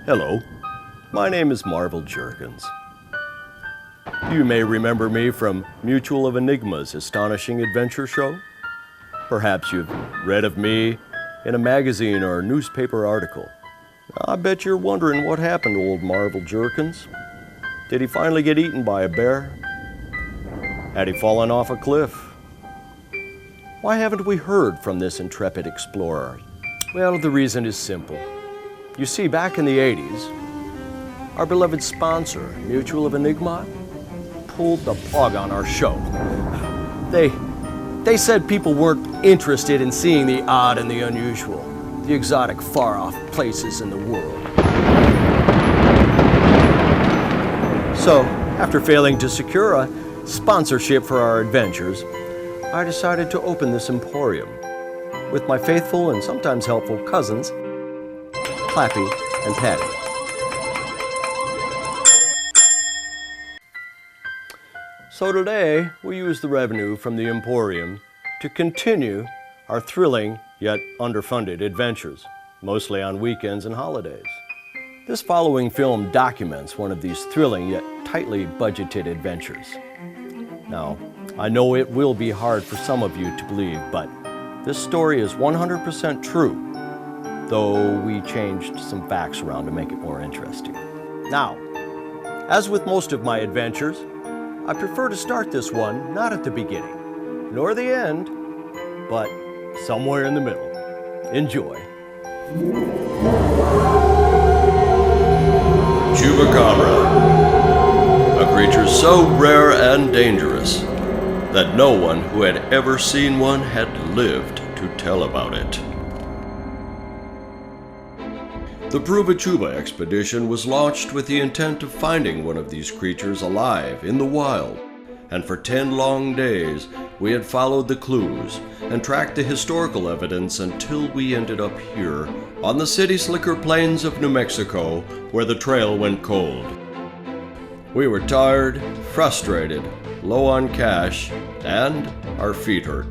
Hello, my name is Marvel Jerkins. You may remember me from Mutual of Enigma's astonishing adventure show. Perhaps you've read of me in a magazine or newspaper article. I bet you're wondering what happened to old Marvel Jerkins. Did he finally get eaten by a bear? Had he fallen off a cliff? Why haven't we heard from this intrepid explorer? Well, the reason is simple. You see, back in the 80s, our beloved sponsor, Mutual of Enigma, pulled the plug on our show. They said people weren't interested in seeing the odd and the unusual, the exotic, far-off places in the world. So, after failing to secure a sponsorship for our adventures, I decided to open this emporium with my faithful and sometimes helpful cousins, Clappy and Patty. So today, we use the revenue from the emporium to continue our thrilling yet underfunded adventures, mostly on weekends and holidays. This following film documents one of these thrilling yet tightly budgeted adventures. Now, I know it will be hard for some of you to believe, but this story is 100% true, though we changed some facts around to make it more interesting. Now, as with most of my adventures, I prefer to start this one not at the beginning, nor the end, but somewhere in the middle. Enjoy. Chubacabra, a creature so rare and dangerous that no one who had ever seen one had lived to tell about it. The Chuba expedition was launched with the intent of finding one of these creatures alive in the wild, and for 10 long days we had followed the clues and tracked the historical evidence until we ended up here on the city-slicker plains of New Mexico, where the trail went cold. We were tired, frustrated, low on cash, and our feet hurt.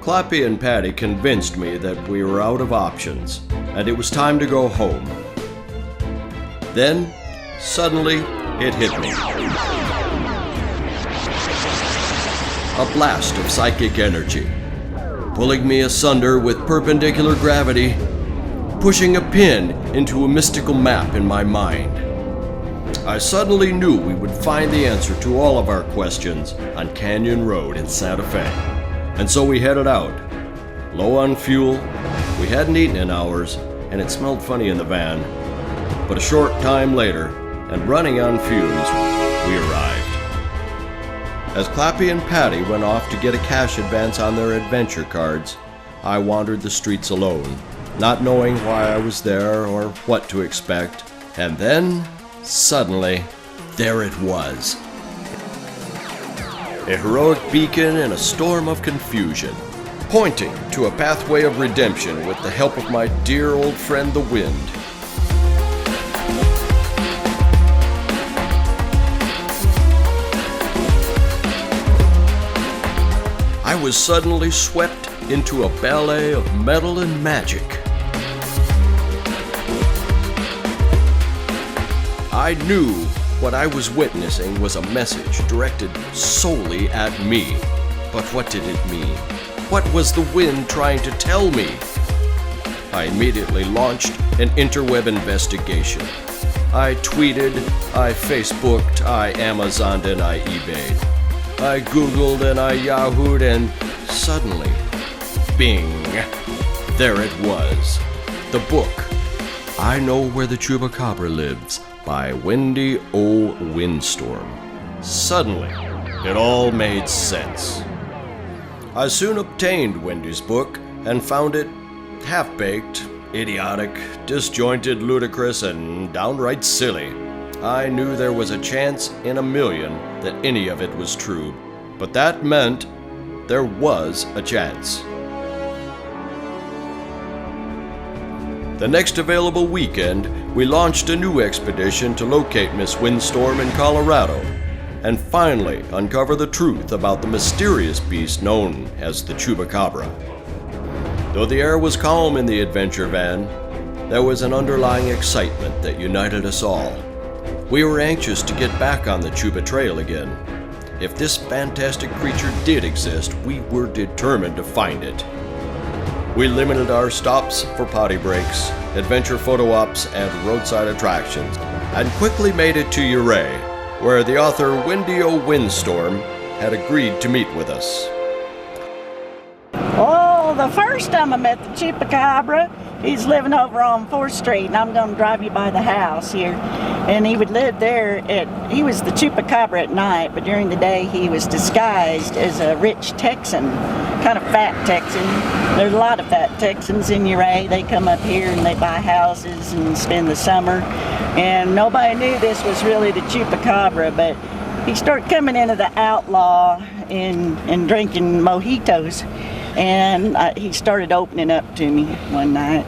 Clappy and Patty convinced me that we were out of options, and it was time to go home. Then, suddenly, it hit me. A blast of psychic energy, pulling me asunder with perpendicular gravity, pushing a pin into a mystical map in my mind. I suddenly knew we would find the answer to all of our questions on Canyon Road in Santa Fe. And so we headed out. Low on fuel, we hadn't eaten in hours, and it smelled funny in the van. But a short time later, and running on fumes, we arrived. As Clappy and Patty went off to get a cash advance on their adventure cards, I wandered the streets alone, not knowing why I was there or what to expect. And then, suddenly, there it was. A heroic beacon in a storm of confusion, pointing to a pathway of redemption with the help of my dear old friend the wind. I was suddenly swept into a ballet of metal and magic. I knew what I was witnessing was a message directed solely at me. But what did it mean? What was the wind trying to tell me? I immediately launched an interweb investigation. I tweeted, I Facebooked, I Amazoned, and I eBayed. I Googled and I Yahooed, and suddenly, bing, there it was. The book, I Know Where the Chubacabra Lives, by Wendy O. Windstorm. Suddenly, it all made sense. I soon obtained Wendy's book and found it half-baked, idiotic, disjointed, ludicrous, and downright silly. I knew there was a chance in a million that any of it was true, but that meant there was a chance. The next available weekend, we launched a new expedition to locate Miss Windstorm in Colorado and finally uncover the truth about the mysterious beast known as the Chubacabra. Though the air was calm in the adventure van, There was an underlying excitement that united us all. We were anxious to get back on the Chuba Trail again. If this fantastic creature did exist, we were determined to find it. We limited our stops for potty breaks, adventure photo ops, and roadside attractions, and quickly made it to Ouray, where the author Windy-O Windstorm had agreed to meet with us. Oh, the first time I met the Chupacabra, he's living over on 4th Street, and I'm going to drive you by the house here. And he would live there he was the Chupacabra at night, but during the day he was disguised as a rich Texan, kind of fat Texan. There's a lot of fat Texans in Ouray. They come up here and they buy houses and spend the summer. And nobody knew this was really the Chupacabra, but he started coming into the outlaw and drinking mojitos. And he started opening up to me one night.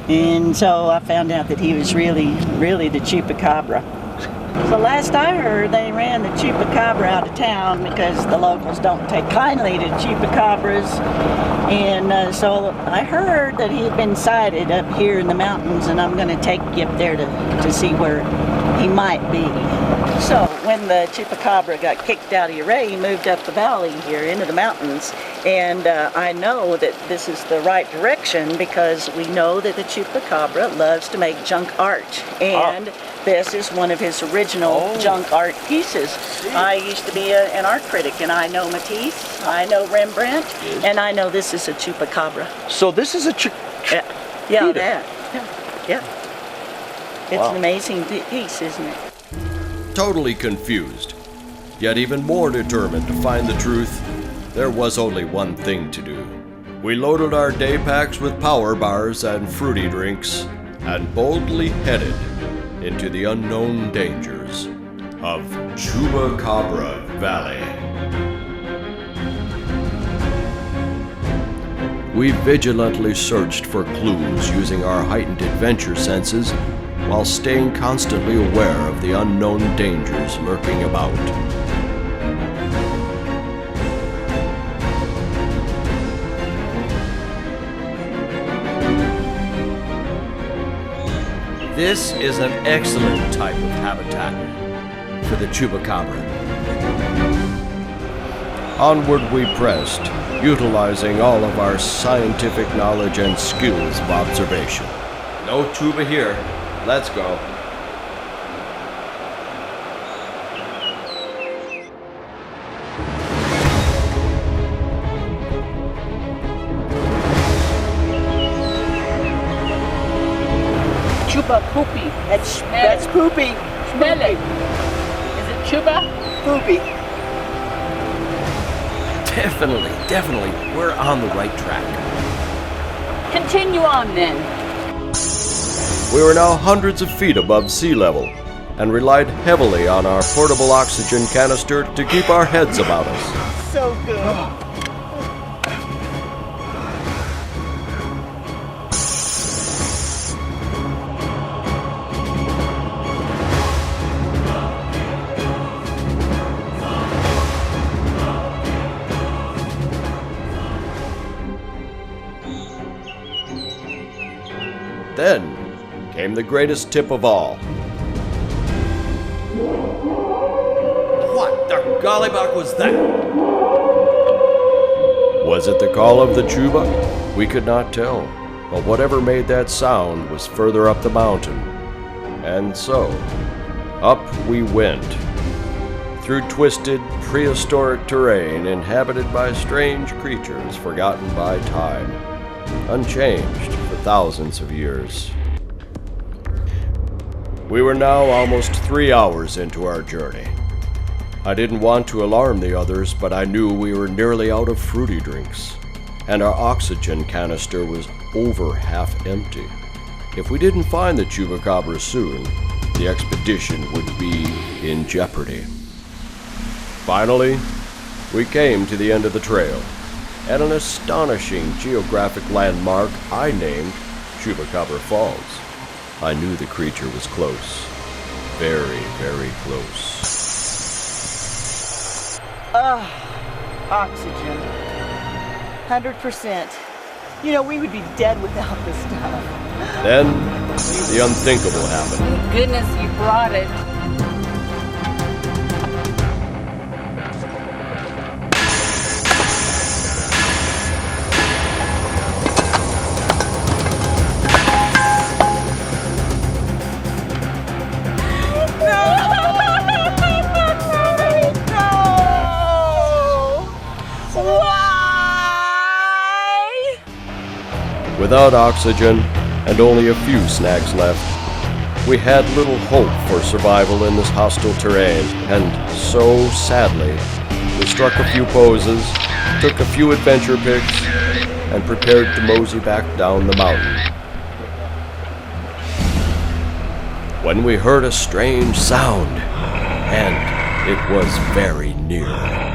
And so I found out that he was really the Chupacabra. So last I heard, they ran the Chupacabra out of town because the locals don't take kindly to Chupacabras. And so I heard that he had been sighted up here in the mountains, and I'm going to take you up there to see where he might be. So when the Chupacabra got kicked out of Ouray, he moved up the valley here into the mountains. And I know that this is the right direction because we know that the Chupacabra loves to make junk art. And this is one of his original junk art pieces. I used to be an art critic, and I know Matisse, I know Rembrandt, and I know this is a Chupacabra. So this is a Yeah. It's an amazing piece, isn't it? Totally confused, yet even more determined to find the truth, there was only one thing to do. We loaded our day packs with power bars and fruity drinks and boldly headed into the unknown dangers of Chubacabra Valley. We vigilantly searched for clues using our heightened adventure senses while staying constantly aware of the unknown dangers lurking about. This is an excellent type of habitat for the Chupacabra. Onward we pressed, utilizing all of our scientific knowledge and skills of observation. No Chuba here. Let's go. Chuba poopy. That's poopy. Smell it. Is it Chuba? Poopy. Definitely. We're on the right track. Continue on then. We were now hundreds of feet above sea level and relied heavily on our portable oxygen canister to keep our heads about us. So good. Then came the greatest tip of all. What the gollybuck was that? Was it the call of the Chuba? We could not tell, but whatever made that sound was further up the mountain. And so, up we went, through twisted, prehistoric terrain inhabited by strange creatures forgotten by time, unchanged for thousands of years. We were now almost 3 hours into our journey. I didn't want to alarm the others, but I knew we were nearly out of fruity drinks, and our oxygen canister was over half empty. If we didn't find the Chupacabra soon, the expedition would be in jeopardy. Finally, we came to the end of the trail, at an astonishing geographic landmark I named Chubacabra Falls. I knew the creature was close. Very, very close. Oxygen. 100%. You know, we would be dead without this stuff. Then, the unthinkable happened. Thank goodness you brought it. Without oxygen and only a few snags left, we had little hope for survival in this hostile terrain, and so, sadly, we struck a few poses, took a few adventure pics, and prepared to mosey back down the mountain. When we heard a strange sound, and it was very near.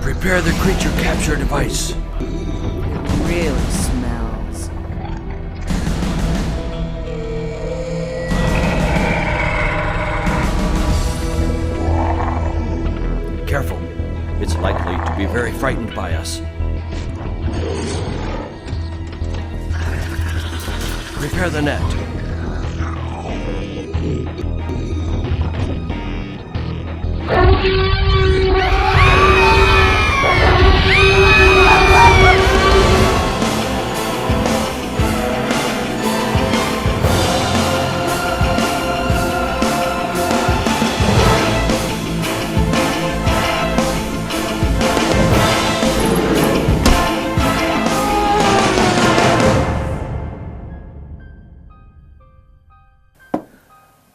Prepare the creature capture device. It really smells. Careful. It's likely to be very frightened by us. Prepare the net.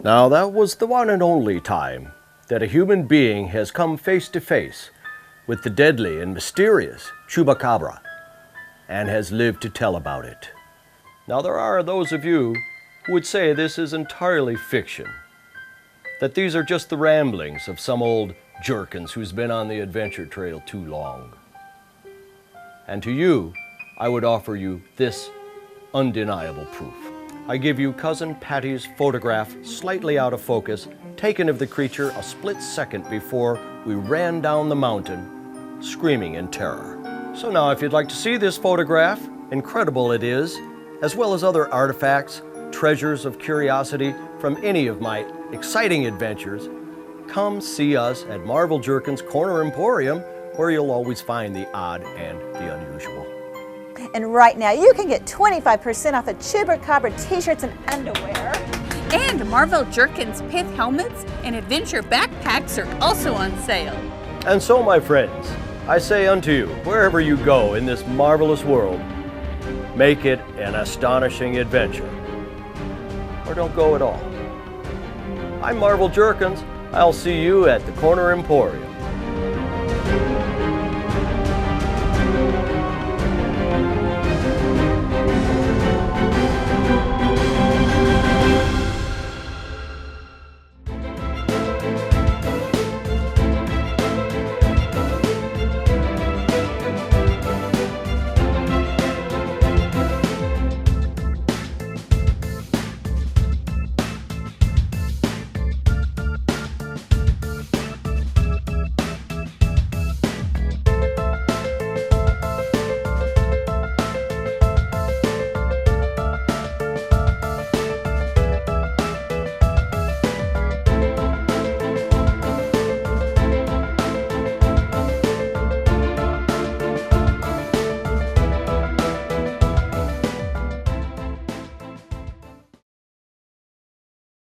Now that was the one and only time that a human being has come face to face with the deadly and mysterious Chubacabra and has lived to tell about it. Now there are those of you who would say this is entirely fiction, that these are just the ramblings of some old Jerkins who's been on the adventure trail too long. And to you, I would offer you this undeniable proof. I give you Cousin Patty's photograph, slightly out of focus, taken of the creature a split second before we ran down the mountain, screaming in terror. So now if you'd like to see this photograph, incredible it is, as well as other artifacts, treasures of curiosity from any of my exciting adventures, come see us at Marvel Jerkins Corner Emporium, where you'll always find the odd and the unusual. And right now, you can get 25% off of Chubacabra t-shirts and underwear. And Marvel Jerkins pith helmets and adventure backpacks are also on sale. And so, my friends, I say unto you, wherever you go in this marvelous world, make it an astonishing adventure. Or don't go at all. I'm Marvel Jerkins. I'll see you at the Corner Emporium.